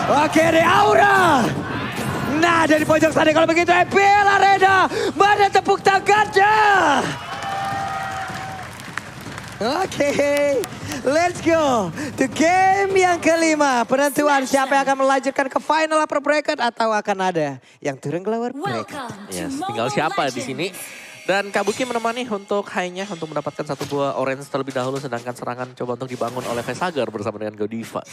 Oke, ada Aura. Nah, dari pojok sana kalau begitu EPL Arena. Mana tepuk tangannya? Oke, let's go. To game yang kelima. Penentuan siapa yang akan melanjutkan ke final upper bracket atau akan ada yang turun ke lower bracket. Yes, tinggal siapa di sini. Dan Kabuki menemani untuk high-nya untuk mendapatkan satu buah orange terlebih dahulu. Sedangkan serangan coba untuk dibangun oleh Vesagar bersama dengan Godiva.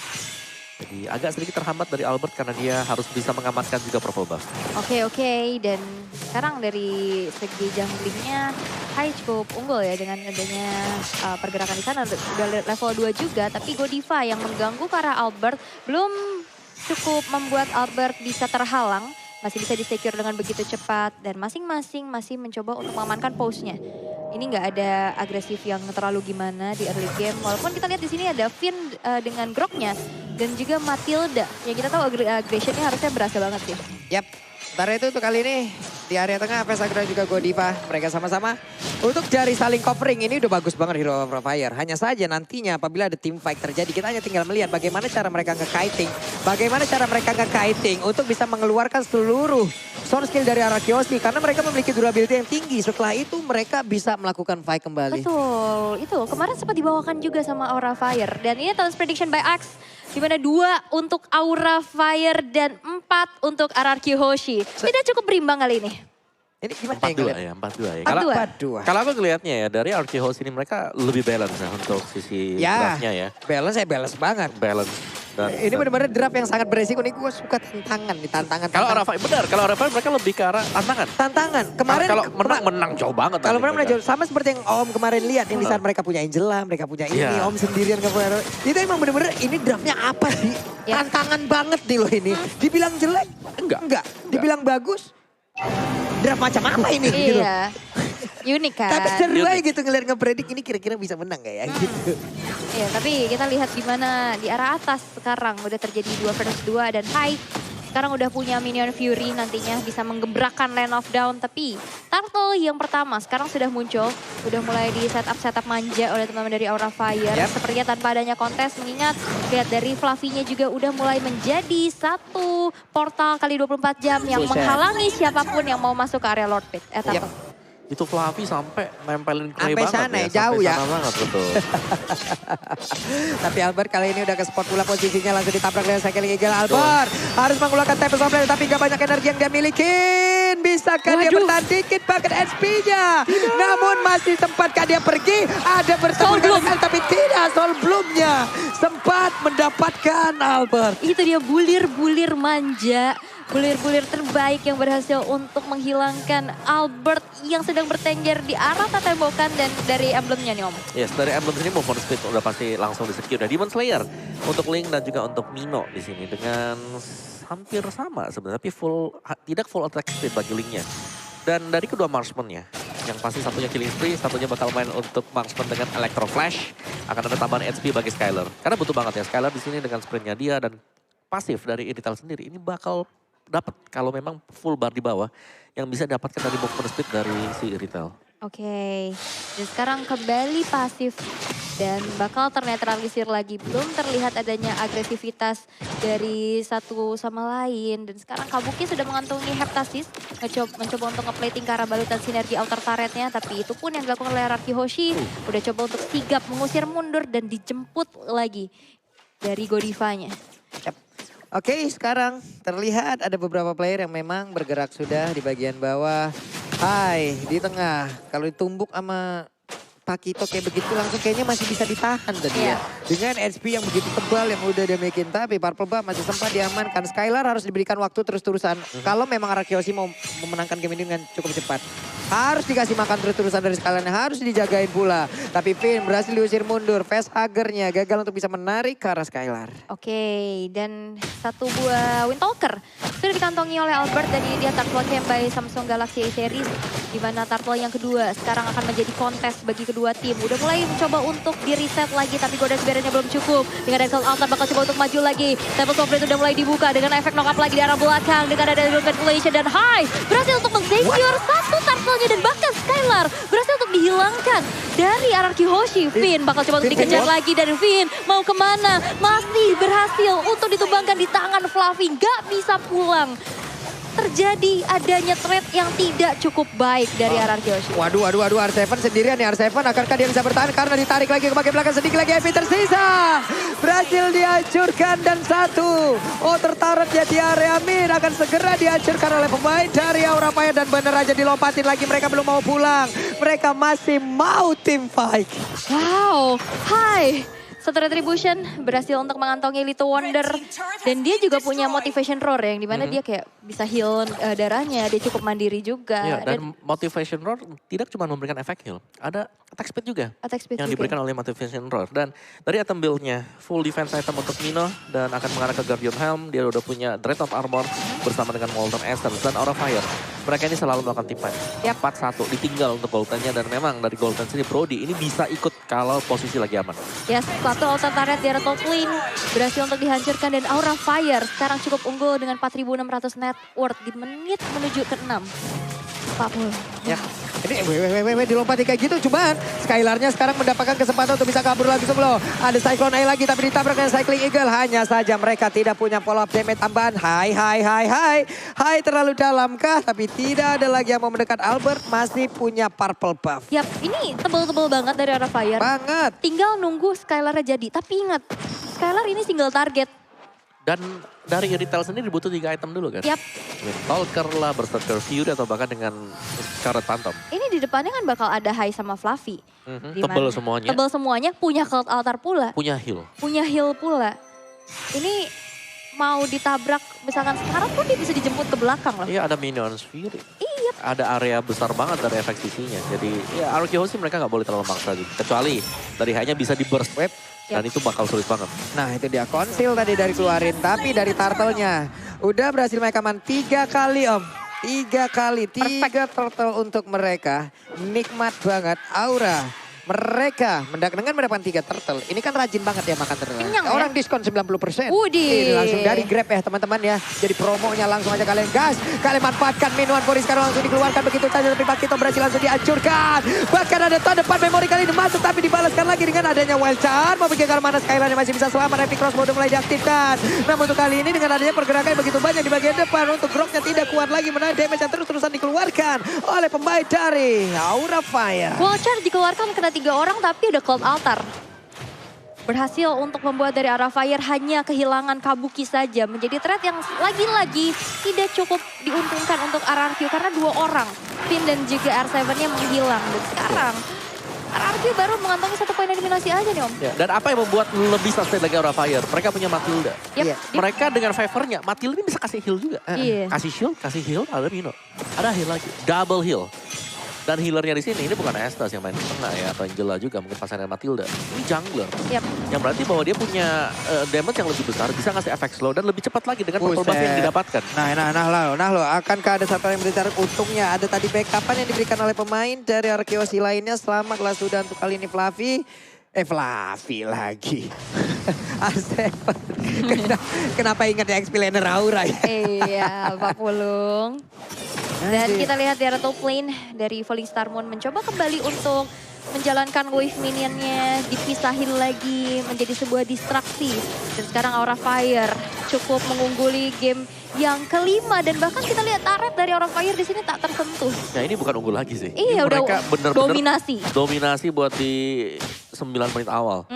Jadi agak sedikit terhambat dari Albert karena dia harus bisa mengamankan juga purple buff. Oke, dan sekarang dari segi junglingnya Hai cukup unggul ya dengan adanya pergerakan di sana. Udah level 2 juga, tapi Godiva yang mengganggu ke arah Albert belum cukup membuat Albert bisa terhalang. Masih bisa di-secure dengan begitu cepat dan masing-masing masih mencoba untuk mengamankan pose-nya. Ini nggak ada agresif yang terlalu gimana di early game. Walaupun kita lihat di sini ada Finn dengan Groknya dan juga Matilda. Yang kita tahu aggressionnya harusnya berasa banget sih. Yap, sementara itu untuk kali ini di area tengah Vesagar dan juga Godiva. Mereka sama-sama untuk dari saling covering ini udah bagus banget Hero of Fire. Hanya saja nantinya apabila ada team fight terjadi kita hanya tinggal melihat bagaimana cara mereka nge-kiting. Bagaimana cara mereka nge-kiting untuk bisa mengeluarkan seluruh sound skill dari Arakioshi. Karena mereka memiliki durability yang tinggi. Setelah itu mereka bisa melakukan fight kembali. Betul, itu kemarin sempat dibawakan juga sama Aura Fire. Dan ini Talents Prediction by Axe. Dimana 2 untuk Aura Fire dan 4 untuk RRQ Hoshi. Tidak cukup berimbang kali ini. Ini gimana 4-2 ya, 4-2 ya. 4-2. Kalau aku ngelihatnya ya dari RRQ Hoshi ini mereka lebih balance ya untuk sisi draftnya ya. Balance banget. Balance. Ini benar-benar draft yang sangat beresiko nih, gue suka tantangan nih, tantangan. Kalau Arafai benar, kalau Arafai mereka lebih ke arah tantangan. Tantangan. Kemarin kalau menang jauh banget. Kalau menang jauh, sama seperti yang Om kemarin lihat yang di saat mereka punya Angela, mereka punya ini, Om sendirian gak punya. Itu emang benar-benar ini draftnya apa sih? Tantangan banget nih loh ini. Dibilang jelek? Enggak. Dibilang bagus? Draft macam apa ini? Gitu. Iya. Unik kan. Tapi seru aja gitu ngeliat ngepredik ini kira-kira bisa menang gak ya gitu. Iya, tapi kita lihat di mana di arah atas sekarang udah terjadi 2 versus 2 dan Hai sekarang udah punya minion Fury nantinya bisa menggebrakkan Land of Down. Tapi Turtle yang pertama sekarang sudah muncul. Udah mulai di setup manja oleh teman-teman dari Aura Fire. Sepertinya tanpa adanya kontes mengingat lihat dari Fluffy-nya juga udah mulai menjadi satu portal kali 24 jam yang menghalangi siapapun yang mau masuk ke area Lord Pit. Itu Fluffy sampai nempelin clay sampai banget sana ya. jauh sampai ya. sana banget, betul. Tapi Albert kali ini udah ke spot pula posisinya langsung ditabrak dengan Cycling Eagle. Albert harus mengeluarkan Tempest Flame tapi gak banyak energi yang dia miliki. Bisakah dia bertahan dikit bucket HP-nya? Namun masih sempatkah dia pergi? Ada bertemu dengan tapi tidak. Soul Bloom-nya sempat mendapatkan Albert. Itu dia bulir-bulir manja. Bulir-bulir terbaik yang berhasil untuk menghilangkan Albert yang sedang bertengger di arah tembakan dan dari emblemnya nih Om. Yes, dari emblem sini move on speed udah pasti langsung di-secure. Demon Slayer untuk Link dan juga untuk Mino di sini dengan hampir sama sebenarnya, tapi tidak full attack speed bagi Linknya. Dan dari kedua marksman-nya, yang pasti satunya killing spree, satunya bakal main untuk marksman dengan Electro Flash. Akan ada tambahan HP bagi Skylar. Karena butuh banget ya Skylar di sini dengan sprintnya dia dan pasif dari Irithel sendiri. Ini bakal dapat kalau memang full bar di bawah yang bisa dapatkan dari movement speed dari si Irithel. Oke, dan sekarang kembali pasif dan bakal ternetralisir lagi. Belum terlihat adanya agresivitas dari satu sama lain. Dan sekarang Kabuki sudah mengantongi Heptasis, mencoba untuk nge-plating ke arah balutan sinergi outer turretnya. Tapi itu pun yang dilakukan oleh Araki Hoshi, udah coba untuk sigap mengusir mundur dan dijemput lagi dari Godivanya. Oke, sekarang terlihat ada beberapa player yang memang bergerak sudah di bagian bawah. Hai, di tengah. Kalau ditumbuk sama Pakito kayak begitu langsung kayaknya masih bisa ditahan tadi ya. Dengan HP yang begitu tebal yang udah dia bikin. Tapi Purple Buff masih sempat diamankan. Skylar harus diberikan waktu terus-terusan. Kalau memang Arakioshi mau memenangkan game ini dengan cukup cepat. Harus dikasih makan terus-terusan dari Skylar. Harus dijagain pula. Tapi Finn berhasil diusir mundur. Facehagernya gagal untuk bisa menarik ke arah Skylar. Oke, dan satu buah Windtalker sudah dikantongi oleh Albert dan ini dia Tarkload Camp by Samsung Galaxy A Series. Di mana turtle yang kedua sekarang akan menjadi kontes bagi kedua tim. Udah mulai mencoba untuk di-reset lagi, tapi Goddess Barrier-nya belum cukup. Dengan Excel Altar bakal coba untuk maju lagi. Temple Sovereign udah mulai dibuka dengan efek knock up lagi di arah belakang. Dengan ada ventilation dan high. Berhasil untuk men-secure satu turtle-nya dan bahkan Skylar berhasil untuk dihilangkan dari RRQ Hoshi. Finn bakal coba untuk dikejar lagi dan Finn mau kemana? Masih berhasil untuk ditumbangkan di tangan Fluffy. Gak bisa pulang. Terjadi adanya trade yang tidak cukup baik dari RRQ Hoshi. Waduh, R7 sendirian nih. R7 akankah dia bisa bertahan karena ditarik lagi ke bagian belakang, sedikit lagi Evi tersisa. Berhasil dihancurkan dan satu. Tertarik ya di area mid akan segera dihancurkan oleh pemain dari Aura Fire dan bener aja dilompatin lagi. Mereka belum mau pulang. Mereka masih mau team fight. Wow, hai. Satu Retribution berhasil untuk mengantongi Little Wonder. Dan dia juga punya motivation roar yang dimana dia kayak bisa heal darahnya. Dia cukup mandiri juga. Ya, dan motivation roar tidak cuma memberikan efek heal. Ada attack speed juga. Attack speed yang juga. diberikan oleh motivation roar. Dan dari item build-nya full defense item untuk Mino. Dan akan mengarah ke Guardian Helm. Dia udah punya Dread of Armor bersama dengan Molten Essence dan Aura Fire. Mereka ini selalu melakukan team fight. 4-1 ditinggal untuk Golden-nya. Dan memang dari Golden sendiri Brody ini bisa ikut kalau posisi lagi aman. Yes, satu altar turret di arah top lane berhasil untuk dihancurkan dan Aura Fire sekarang cukup unggul dengan 4.600 net worth di menit menuju ke 6. 40. Ya, ini dilompatin kayak gitu, cuman Skylar-nya sekarang mendapatkan kesempatan untuk bisa kabur lagi sebelum ada Cyclone Eye lagi, tapi ditabrak dengan Cycling Eagle. Hanya saja mereka tidak punya follow up damage tambahan. Hai terlalu dalam kah? Tapi tidak ada lagi yang mau mendekat. Albert masih punya purple buff. Yap, ini tebel-tebel banget dari Aura Fire. Banget. Tinggal nunggu Skylar-nya jadi. Tapi ingat, Skylar ini single target. Dan dari retail sendiri butuh 3 item dulu kan? Yap. Stalker lah, Berserker Fury atau bahkan dengan Scarlet Phantom. Ini di depannya kan bakal ada High sama Fluffy. Tebel semuanya. Tebel semuanya, punya Cult Altar pula. Punya heal. Punya heal pula. Ini mau ditabrak, misalkan sekarang pun dia bisa dijemput ke belakang loh. Iya, ada Minions Fury. Iya. Ada area besar banget dari efek sisinya. Jadi ya RRQ sih mereka nggak boleh terlalu maksa juga. Kecuali dari high-nya bisa di burst wave. Dan itu bakal sulit banget. Nah itu dia konsil tadi dari keluarin, tapi dari turtle-nya udah berhasil mereka aman 3 kali om. 3 kali, 3 turtle untuk mereka. Nikmat banget, Aura. Mereka dengan mendapatkan 3 turtle. Ini kan rajin banget ya makan turtle. Kenyang ya? Orang diskon 90%. Widih. Ini langsung dari Grab ya teman-teman ya. Jadi promonya langsung aja kalian gas. Kalian manfaatkan minuan Boris sekarang langsung dikeluarkan begitu saja. Tapi Pakito berhasil langsung dihancurkan. Bahkan ada tahun depan memori kali ini masuk. Tapi dibalaskan lagi dengan adanya wild charge. Mau pergi ke mana Skylar masih bisa selamat. Epic Crossbow udah mulai diaktifkan. Namun untuk kali ini dengan adanya pergerakan yang begitu banyak di bagian depan. Untuk Groknya tidak kuat lagi menahan damage yang terus-terusan dikeluarkan oleh pemain dari Aura Fire. Vulture dikeluarkan kena 3 orang tapi ada Cult Altar. Berhasil untuk membuat dari Aura Fire hanya kehilangan Kabuki saja. Menjadi trade yang lagi-lagi tidak cukup diuntungkan untuk RRQ. Karena 2 orang, Finn dan juga R7-nya menghilang. Dan sekarang RRQ baru mengantongi 1 poin eliminasi aja nih om. Ya, dan apa yang membuat lebih sustain lagi Aura Fire? Mereka punya Matilda. Yep. Iya. Mereka dengan favor-nya, Matilda ini bisa kasih heal juga. Iya. Kasih shield, kasih heal, ada Mino. Ada heal lagi, double heal. Dan healernya di sini ini bukan Estes yang main di tengah ya, atau Angela juga mungkin pasangan Matilda. Ini jungler. Yep. Yang berarti bahwa dia punya damage yang lebih besar, bisa ngasih efek slow dan lebih cepat lagi dengan purple buff yang Buset. didapatkan. Nah lo, akankah ada satu yang berbicara untungnya? Ada tadi backupan yang diberikan oleh pemain dari Arkeosi lainnya. Selamatlah sudah untuk kali ini Fluffy. Fluffy lagi. R7. Kenapa ingat ya XP laner Aura ya? Iya, Pak Pulung. Dan kita lihat di arah top lane dari Falling Star Moon mencoba kembali untuk menjalankan wave minionnya, dipisahin lagi menjadi sebuah distraksi. Dan sekarang Aura Fire cukup mengungguli game yang kelima dan bahkan kita lihat turret dari Aura Fire di sini tak tersentuh. Ya ini bukan unggul lagi sih. Iya, Ini udah mereka bener-bener dominasi. Dominasi buat di 9 menit awal.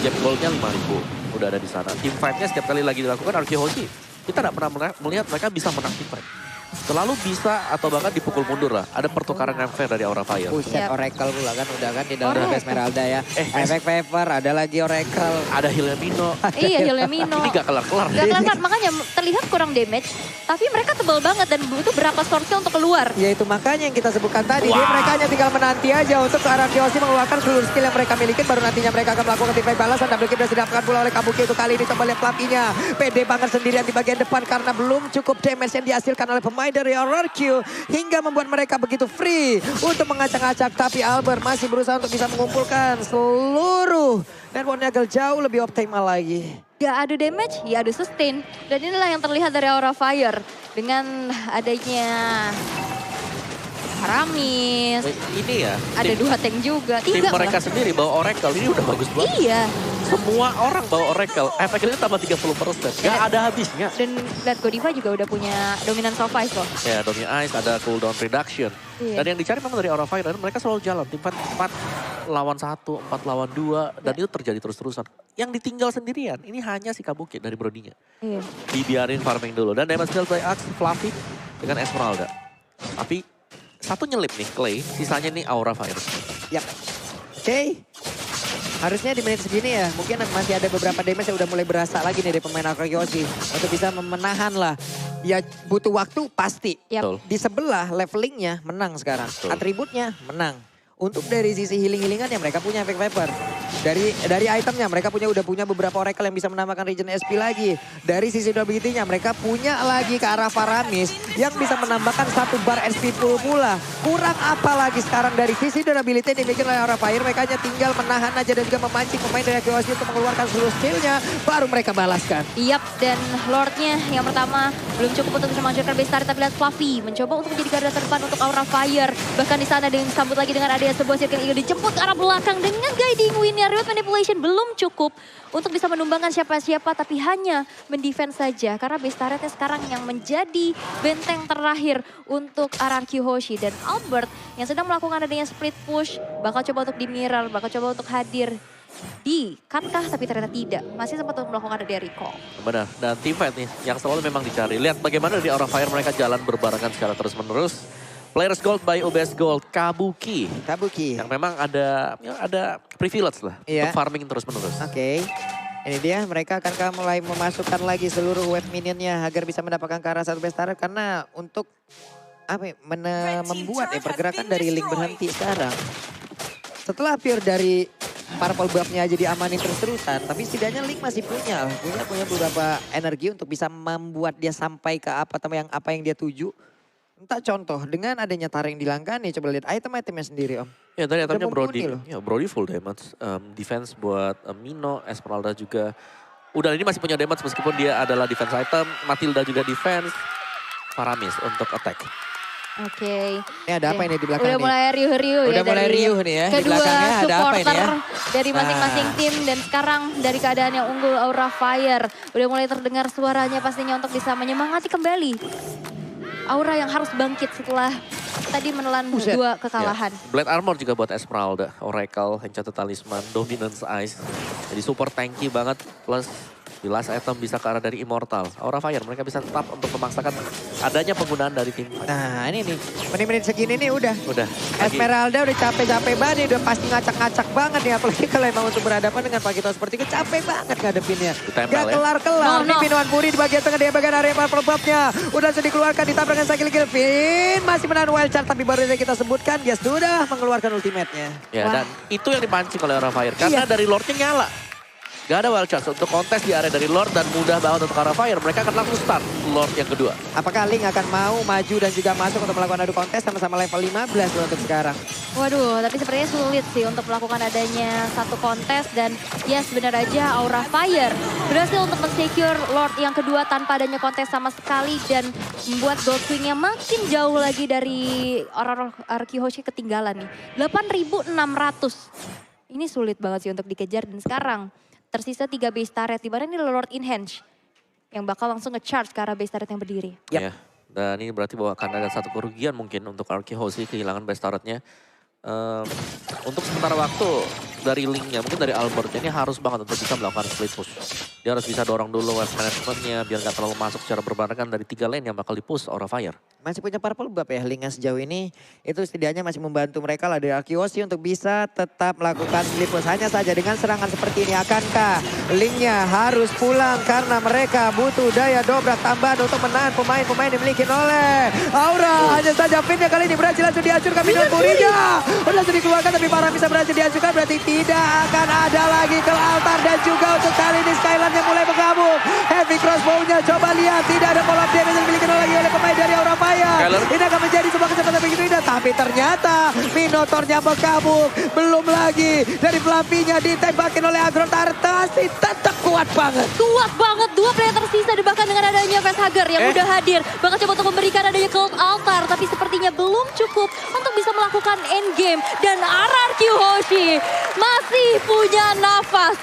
Gap goldnya 5.000 udah ada di sana. Team fight-nya setiap kali lagi dilakukan RRQ Hoshi. Kita tidak pernah melihat mereka bisa menang team fight. Selalu bisa atau bahkan dipukul mundur lah. Ada pertukaran yang fair dari Aura Fire. Buset, Yap. Oracle pula kan udah kan di dalam Oracle. Esmeralda ya. Efek favor, ada lagi Oracle. Ada healnya Mino. Iya, healnya Mino. Ini gak kelar-kelar. Gak kelar, makanya terlihat kurang damage. Tapi mereka tebal banget dan butuh berapa source untuk keluar. Ya itu makanya yang kita sebutkan tadi. Dia mereka hanya tinggal menanti aja untuk Arkeosi mengeluarkan seluruh skill yang mereka miliki. Baru nantinya mereka akan melakukan team fight balasan. Double kill sudah didapatkan pula oleh Kabuki itu kali ini. Coba lihat Fluffy-nya. Pede banget sendirian di bagian depan karena belum cukup damage yang dihasilkan oleh pemain pemain dari RRQ hingga membuat mereka begitu free untuk mengacak-acak. Tapi Albert masih berusaha untuk bisa mengumpulkan seluruh network Nagel jauh lebih optimal lagi. Gak ada damage, ya ada sustain. Dan inilah yang terlihat dari Aura Fire. Dengan adanya Aramis, Ini ya, ada 2 tank juga. tim 3 mereka malah. sendiri bawa Oracle, ini udah bagus banget. Iya. Semua orang bawa Oracle, efeknya tambah 30%. Gak ada habisnya. Dan lihat Godiva juga udah punya dominant survive loh. Ya, Domi Ice, ada cooldown reduction. Iya. Dan yang dicari memang dari Aura Fire, dan mereka selalu jalan. Tim 4 lawan 1, 4 lawan 2, dan itu terjadi terus-terusan. Yang ditinggal sendirian, ini hanya si Kabuki dari Brodinya. Iya. Dibiarin farming dulu. Dan damage dealt by Axe, Fluffy dengan Esmeralda. Tapi satu nyelip nih, Clay. Sisanya nih Aura Fire. Yap. Oke. Harusnya di menit segini ya, mungkin masih ada beberapa damage yang udah mulai berasa lagi nih dari pemain Akryosi. Untuk bisa menahan lah. Ya butuh waktu pasti. Yap. Betul. Di sebelah levelingnya menang sekarang. Betul. Atributnya menang. Untuk dari sisi healing-healingannya mereka punya efek Viper. Dari itemnya mereka udah punya beberapa Oracle yang bisa menambahkan regen SP lagi. Dari sisi durability-nya mereka punya lagi ke arah Faramis yang bisa menambahkan 1 bar SP full pula. Kurang apa lagi sekarang dari sisi durability yang dimiliki oleh Aura Fire. Mereka hanya tinggal menahan aja dan juga memancing pemain dari Akryosi untuk mengeluarkan seluruh skill-nya. Baru mereka balaskan. Yap, dan Lordnya yang pertama belum cukup untuk bisa menghancurkan base turret, tapi lihat Fluffy mencoba untuk menjadi garda terdepan untuk Aura Fire. Bahkan di sana disambut lagi dengan adanya sebuah circle eagle dijemput ke arah belakang dengan guiding win-nya. Riot Manipulation belum cukup untuk bisa menumbangkan siapa-siapa, tapi hanya mendefense saja. Karena base turretnya sekarang yang menjadi benteng terakhir untuk RRQ Hoshi. Dan Albert yang sedang melakukan adanya split push, bakal coba untuk di mirror, bakal coba untuk hadir di katkah, tapi ternyata tidak. Masih sempat untuk melakukan adanya recall. Benar, dan team fight nih yang selalu memang dicari. Lihat bagaimana di Aura Fire mereka jalan berbarengan secara terus-menerus. Players Gold by UBS Gold, Kabuki. Yang memang ada privilege lah Iya. untuk farming terus-menerus. Oke. Ini dia mereka akan mulai memasukkan lagi seluruh wave minionnya agar bisa mendapatkan ke arah 1 base turret. Karena untuk membuat pergerakan dari Link berhenti sekarang. Setelah pure dari purple buff-nya aja diamanin terus-terusan, tapi setidaknya Link masih punya beberapa energi untuk bisa membuat dia sampai ke apa yang dia tuju. Entah contoh dengan adanya Taring dilangkan nih, coba lihat item-itemnya sendiri Om. Ya tadi itemnya Udah Brody, mumpuni loh. ya Brody full damage, defense buat Mino, Esmeralda juga. Udah ini masih punya damage meskipun dia adalah defense item, Matilda juga defense, Faramis untuk attack. Oke. Ini ada apa ini di belakang Udah nih? mulai riuh-riuh ya. Udah mulai dari riuh nih ya, di kedua belakangnya ada apa ini supporter ya? dari masing-masing tim. Dan sekarang dari keadaan yang unggul Aura Fire. Udah mulai terdengar suaranya pastinya untuk bisa menyemangati kembali Aura yang harus bangkit setelah tadi menelan 2 kekalahan. Ya. Blade Armor juga buat Esmeralda, Oracle, Enchanted Talisman, Dominance Ice. Jadi super tanky banget, plus di last item bisa ke arah dari Immortal. Aura Fire mereka bisa tetap untuk memaksakan adanya penggunaan dari tim. Nah ini nih, menit-menit segini nih udah. Udah. Esmeralda udah capek-capek banget nih, udah pasti ngacak-ngacak banget nih. Apalagi kalau emang untuk berhadapan dengan Pakito seperti itu, capek banget ngadepinnya. Ditempel Gak ya. kelar-kelar. No, Nih no. Minuan Puri di bagian tengah, dia bagian area purple buff-nya. Udah sudah dikeluarkan, ditabrak dengan Cycle Kill. Finn masih menahan wild card, tapi baru saja kita sebutkan, dia sudah mengeluarkan ultimate-nya. Ya, Wah. dan itu yang dipancing oleh Aura Fire. Karena dari Lordnya nyala. Gak ada wild chance untuk kontes di area dari Lord dan mudah banget untuk Aura Fire. Mereka akan langsung start Lord yang kedua. Apakah Link akan mau maju dan juga masuk untuk melakukan adu kontes sama-sama level 15 loh untuk sekarang? Waduh, tapi sepertinya sulit sih untuk melakukan adanya satu kontes. Dan yes, benar aja Aura Fire berhasil untuk men-secure Lord yang kedua tanpa adanya kontes sama sekali. Dan membuat Goldwing-nya makin jauh lagi dari orang Hoshi ketinggalan nih. 8.600. Ini sulit banget sih untuk dikejar. Dan sekarang tersisa 3 base turret, di mana ini Lord Enhance yang bakal langsung nge-charge ke arah base turret yang berdiri. Yap. Ya. Dan ini berarti bahwa akan ada satu kerugian mungkin untuk Hoshi kehilangan base turretnya. Untuk sementara waktu dari Link-nya, mungkin dari Albert, ini harus banget untuk bisa melakukan split push. Dia harus bisa dorong dulu wave management-nya biar gak terlalu masuk secara berbarengan dari 3 lane yang bakal di-push Aura Fire. Masih punya purple buff ya Link sejauh ini. Itu setidaknya masih membantu mereka lah dari Akryosi untuk bisa tetap melakukan split push. Hanya saja dengan serangan seperti ini, akankah Link-nya harus pulang karena mereka butuh daya dobrak tambahan untuk menahan pemain-pemain dimiliki oleh Aura. Hanya saja Finn kali ini berhasil langsung dihancurkan Minuan Purinya. Udah langsung dikeluarkan tapi Farah bisa berhasil dihancurkan. Berarti tidak akan ada lagi ke altar. Dan juga untuk kali ini Skyland yang mulai bergabung. Heavy crossbow-nya coba lihat. Tidak ada follow up damage yang dimiliki lagi oleh pemain dari Aura Fire. Skyler. Ini akan menjadi sebuah kecepatan begitu indah. Tapi ternyata Minotaurnya berkabung. Belum lagi dari Fluffy-nya ditembakin oleh Agron Tartasi. Tetap kuat banget. Kuat banget, dua player tersisa dan bahkan dengan adanya Facehugger yang udah hadir. Bahkan coba untuk memberikan adanya Cold Altar, tapi sepertinya belum cukup untuk bisa melakukan endgame. Dan RRQ Hoshi masih punya nafas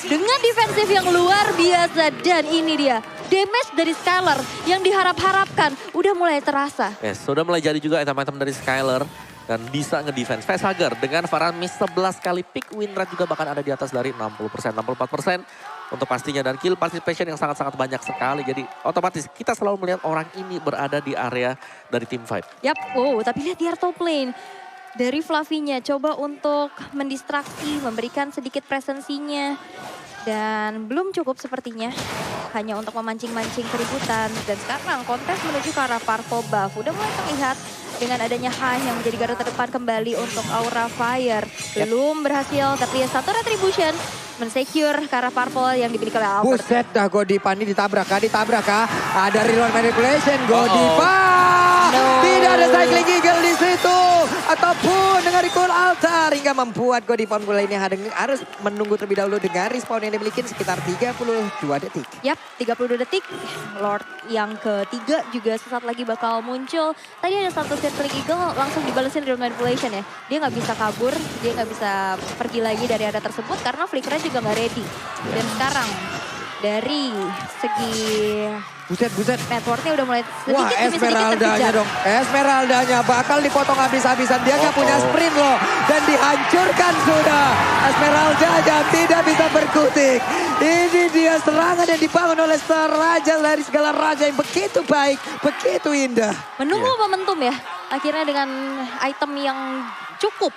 dengan defensif yang luar biasa. Dan ini dia, damage dari Skyler yang diharap-harapkan udah mulai terasa. Yes, sudah mulai jadi juga item-item dari Skyler. Dan bisa nge-defense. Facehugger dengan Faramis 11 kali pick win rate juga bahkan ada di atas dari 60%, 64% untuk pastinya. Dan kill participation yang sangat-sangat banyak sekali. Jadi otomatis kita selalu melihat orang ini berada di area dari team fight. Yap, oh tapi lihat di top lane. Dari Fluffy-nya coba untuk mendistraksi, memberikan sedikit presensinya. Dan belum cukup sepertinya. Hanya untuk memancing-mancing keributan. Dan sekarang kontes menuju ke arah Purple Buff. Udah mulai terlihat dengan adanya Hai yang menjadi garda terdepan kembali untuk Aura Fire. Belum berhasil, tapi satu retribution mensecure ke arah Purple yang dimiliki oleh Albert. Buset dah Godiva ini ditabrak kah? Ada reload manipulation, Godiva! No. Tidak ada cycling eagle di situ. Ataupun dengan recall altar hingga membuat Godiva mulai ini harus menunggu terlebih dahulu dengan respawn yang dimiliki sekitar 32 detik. Yap, 32 detik. Lord yang ketiga juga sesaat lagi bakal muncul. Tadi ada satu circling eagle langsung dibalesin reload manipulation ya. Dia nggak bisa kabur, dia nggak bisa pergi lagi dari area tersebut karena flickernya juga nggak ready. Dan sekarang dari segi Buset. networknya udah mulai sedikit Wah, demi sedikit Esmeraldanya terkejar. dong. Esmeraldanya bakal dipotong habis-habisan. Dia nggak punya sprint loh. Dan dihancurkan sudah. Esmeraldanya tidak bisa berkutik. Ini dia serangan yang dibangun oleh raja dari segala raja yang begitu baik, begitu indah. Menunggu momentum ya. Akhirnya dengan item yang cukup.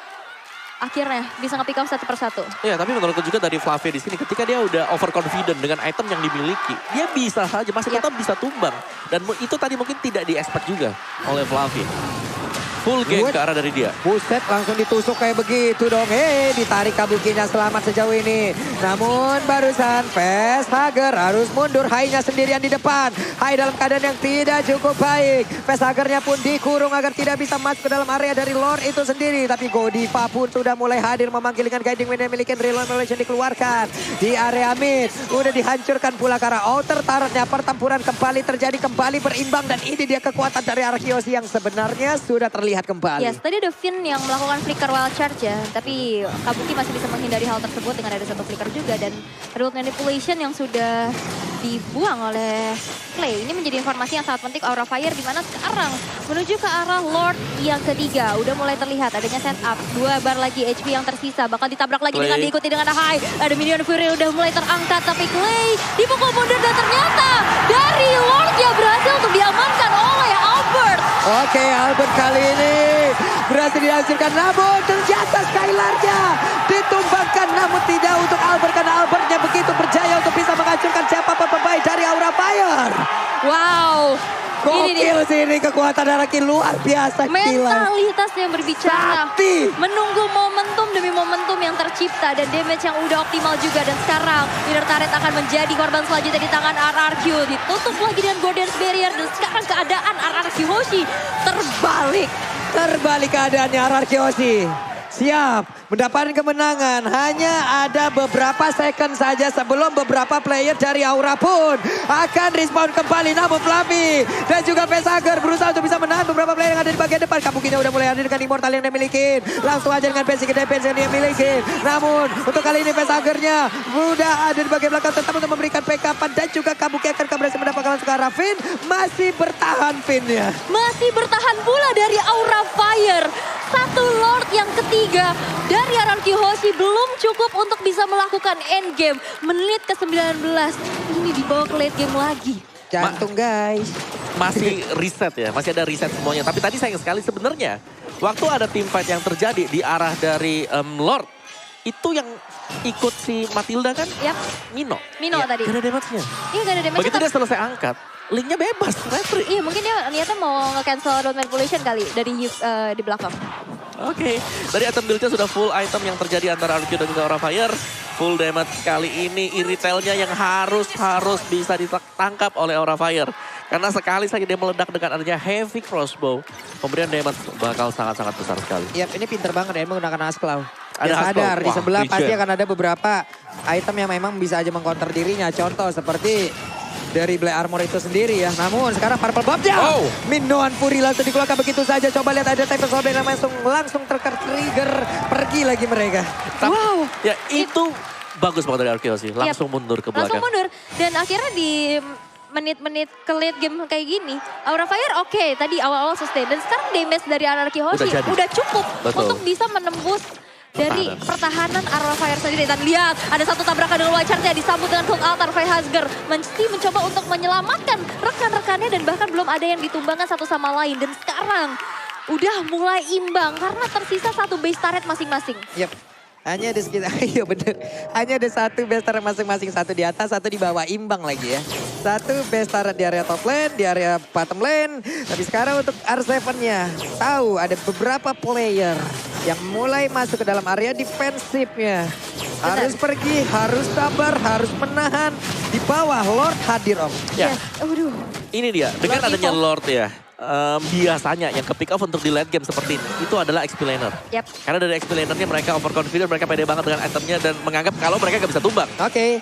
Akhirnya bisa nge-pick up satu persatu. Iya, tapi menurutku juga dari Fluffy di sini ketika dia udah overconfident dengan item yang dimiliki, dia bisa saja masih tetap bisa tumbang. Dan itu tadi mungkin tidak di-expect juga oleh Fluffy. Full game ke arah dari dia. Buset, langsung ditusuk kayak begitu dong. Ditarik Kabukinya selamat sejauh ini. Namun barusan Facehugger harus mundur. Hai-nya sendirian di depan. Hai dalam keadaan yang tidak cukup baik. Facehugger-nya pun dikurung agar tidak bisa masuk ke dalam area dari Lord itu sendiri. Tapi Godiva pun sudah mulai hadir memanggil dengan guiding wind yang memiliki reload manipulation dikeluarkan. Di area mid. Udah dihancurkan pula ke arah outer turretnya. Pertempuran kembali terjadi, kembali berimbang. Dan ini dia kekuatan dari Arkeos yang sebenarnya sudah terlihat kembali. Yes, tadi ada Finn yang melakukan flicker wild charge ya. Tapi Kabuki masih bisa menghindari hal tersebut dengan ada satu flicker juga. Dan reload manipulation yang sudah dibuang oleh Clay. Ini menjadi informasi yang sangat penting Aura Fire. Dimana sekarang menuju ke arah Lord yang ketiga. Udah mulai terlihat adanya setup. 2 bar lagi HP yang tersisa. Bakal ditabrak lagi Clay. dengan diikuti dengan High. Ada Minion Fury udah mulai terangkat. Tapi Clay dipukul mundur dan ternyata dari Lord yang berhasil untuk diamankan oleh Albert. Oke, Albert kali ini berhasil dihancurkan. Namun ternyata Skylarnya ditumbangkan. Namun tidak untuk Albert karena Albertnya begitu berjaya untuk bisa menghancurkan siapapun pemain dari Aura Fire. Wow. Ini dia. Gokil sih ini kekuatan Araki luar biasa. Gila. Mentalitas yang berbicara. Sakti. Menunggu momentum demi momentum yang tercipta. Dan damage yang udah optimal juga. Dan sekarang Inner Turret akan menjadi korban selanjutnya di tangan RRQ. Ditutup lagi dengan Guardian's Barrier. Dan sekarang keadaan RRQ Hoshi terbalik. Terbalik keadaannya Araki Hoshi. Siap mendapatkan kemenangan. Hanya ada beberapa second saja sebelum beberapa player dari Aura pun akan respawn kembali. Namun Fluffy dan juga Facehugger berusaha untuk bisa menahan beberapa player yang ada di bagian depan. Kabukinya udah mulai hadir dengan Immortal yang dia miliki. Langsung aja dengan basic defense yang dia miliki. Namun untuk kali ini Facehugger-nya udah ada di bagian belakang tetap untuk memberikan backup. Dan juga Kabuki akan berhasil mendapatkan langsung ke arah Finn. Masih bertahan Finn-nya. Masih bertahan pula dari Aura Fire. Satu Lord yang ketiga dari RRQ Hoshi belum cukup untuk bisa melakukan endgame. Menit ke-19 ini dibawa ke late game lagi. Jantung guys. Masih reset ya, masih ada reset semuanya. Tapi tadi sayang sekali sebenarnya waktu ada team fight yang terjadi di arah dari Lord. Itu yang ikut si Matilda kan? Yap. Mino Mino ya, tadi. gak ada damage-nya. Iya gak ada damage. Begitu dia selesai angkat, Linknya bebas, retri. Iya mungkin dia niatnya mau nge-cancel Don't Manipulation kali dari di belakang. Oke, dari item build-nya sudah full item yang terjadi antara RQ dan juga Aura Fire. Full damage kali ini iritelnya yang harus bisa ditangkap oleh Aura Fire. Karena sekali saja dia meledak dengan adanya heavy crossbow, pemberian damage bakal sangat-sangat besar sekali. Yap, ini pinter banget ya menggunakan Asklaw. Ada Ya, sadar, Asklaw. di Wah, sebelah Vision. pasti akan ada beberapa item yang memang bisa aja mengcounter dirinya. Contoh seperti dari Black Armor itu sendiri ya. Namun sekarang Purple Bomb-nya. Oh. Minoan Fury langsung dikeluarkan begitu saja. Coba lihat ada Tempest Orb yang langsung tertrigger. Pergi lagi mereka. Wow. Ya itu bagus banget dari RQ sih, langsung mundur ke belakang. Langsung mundur. Dan akhirnya di menit-menit ke late game kayak gini, Aura Fire oke, tadi awal-awal sustain. Dan sekarang damage dari Anarchy Hoshi jadi. udah cukup Betul. untuk bisa menembus dari pertahanan Aura Fire sendiri. Dan lihat, ada satu tabrakan dengan White Shard-nya disambut dengan Hook Altar. Freyhasger mesti mencoba untuk menyelamatkan rekan-rekannya dan bahkan belum ada yang ditumbangkan satu sama lain. Dan sekarang udah mulai imbang karena tersisa satu base turret masing-masing. Yep. Hanya ada sekitar, iya bener. Hanya ada satu base turret masing-masing. Satu di atas, satu di bawah. Imbang lagi ya. Satu base turret di area top lane, di area bottom lane. Tapi sekarang untuk R7-nya. Tahu ada beberapa player yang mulai masuk ke dalam area defensifnya. Harus pergi, harus sabar, harus menahan. Di bawah Lord hadir om. Ya, Yes. Waduh. ini dia. Dengan Lord adanya Evo. Lord ya, biasanya yang ke pick off untuk di late game seperti ini, itu adalah XP laner. Yap. Karena dari XP lanernya mereka overconfident, mereka pede banget dengan itemnya dan menganggap kalau mereka gak bisa tumbang. Oke.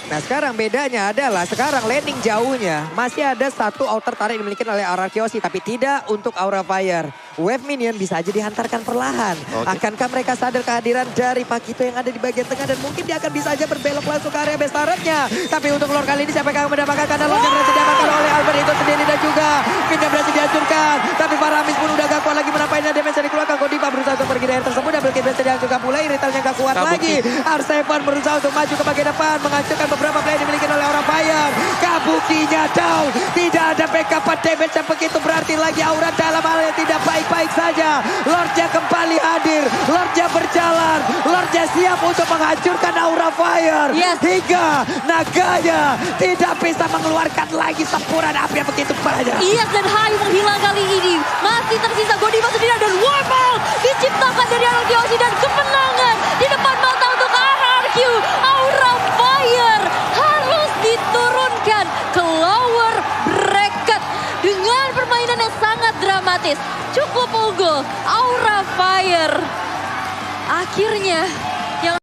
Nah sekarang bedanya adalah sekarang landing jauhnya masih ada satu outer turret dimiliki oleh Anarchy Hoshi tapi tidak untuk Aura Fire. Wave minion bisa aja dihantarkan perlahan. Oke. Akankah mereka sadar kehadiran dari Pakito yang ada di bagian tengah dan mungkin dia akan bisa aja berbelok langsung ke area base turretnya. Tapi untuk Lord kali ini siapa yang akan mendapatkan karena Lord yang berhasil diamankan oleh Albert itu sendiri dan juga Minion berhasil dihancurkan. Tapi Faramis pun udah gak kuat lagi menampainya damage yang dikeluarkan. Godiva berusaha untuk pergi dari tersebut. Double kill berhasil dihancurkan pula. Iritelnya gak kuat Kabuki. lagi. R7 berusaha untuk maju ke bagian depan. Menghancurkan beberapa player dimiliki oleh Aura Fire. Kabukinya down. Tidak ada backup damage yang begitu berarti lagi Aura dalam hal yang tidak baik-baik saja. Lordnya kembali hadir. Lordnya berjalan. Lordnya siap untuk menghancurkan Aura Fire. Yes. Hingga naganya tidak bisa mengeluarkan lagi sempuran api yang begitu banyak. Iyas dan Hai menghilang kali ini. Masih tersisa Godiva sendiri dan Warpal diciptakan dari Anarchy Hoshi dan kemenangan di depan mata untuk RRQ. Aura Fire harus diturunkan ke lower bracket dengan permainan yang sangat dramatis. Cukup unggul Aura Fire. Akhirnya